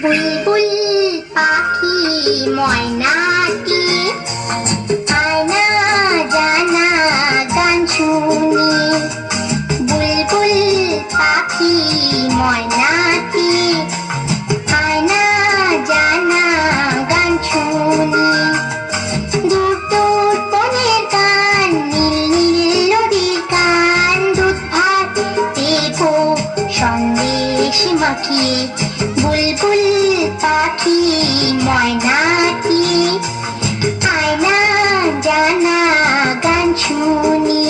বুলবুল পাখি ময়নাটি আয়না জানা গান শুনি। বুলবুল পাখি ময়নাটি আয়না জানা গান শুনি। দূর দূর বনের গান, নীল নীল নদীর গান, দুধ ভাত দেবো সন্দেশ মাখিয়ে। বুলবুল পাখি ময়নাটি আয়না জানা গান শুনি।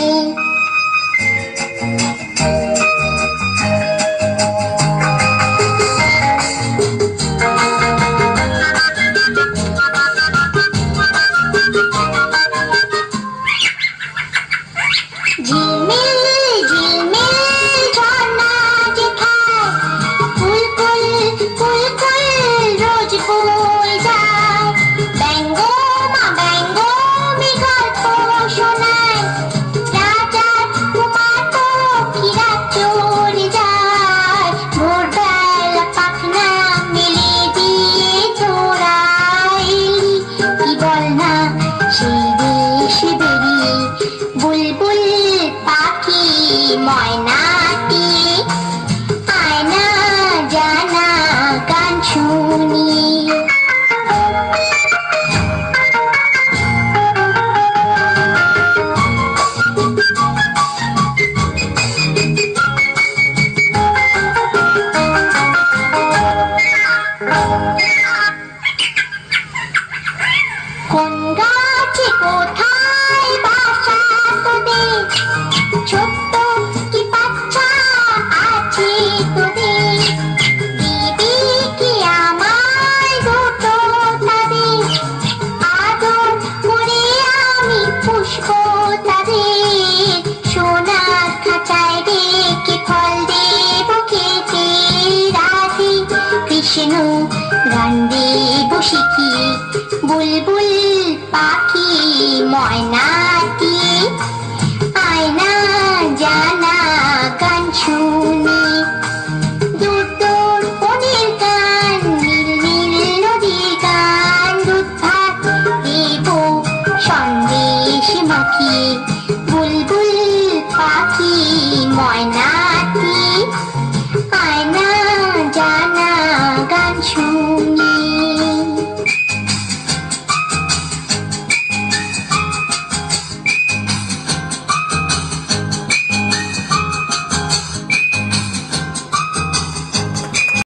ঝিলমিল ঝিলমিল ঝর্ণা যেখায় ফুল ফুল ফুল ফুল রোজ ফুল যায়। ব্যঙ্গ মা ব্যঙ্গ মি গল্প শোনায়, রাজার কুমার পক্ষীরা চলে যায়। ভোরবেলা পাখনা মেলে দিয়ে চোরাইলি, কি বল না সেই দেশে বেরিয়ে। বুলবুল পাখি ময়নাটি আয়না জানা গান শুনি। কোন গাছে কোথায় বাসা তোদের, ছোট্ট কি বাচ্চা আছে তোদের। দিবি কি আমায় দুটো তাদের, আদর করে আমি পুষবো তাদের। সোনার খাঁচায় রেখে ফল দেব খেতে রাধে কৃষ্ণ গান দেব শিখিয়ে। বুলবুল পাখি ময়নাটি আয়না জানা গান শুনি।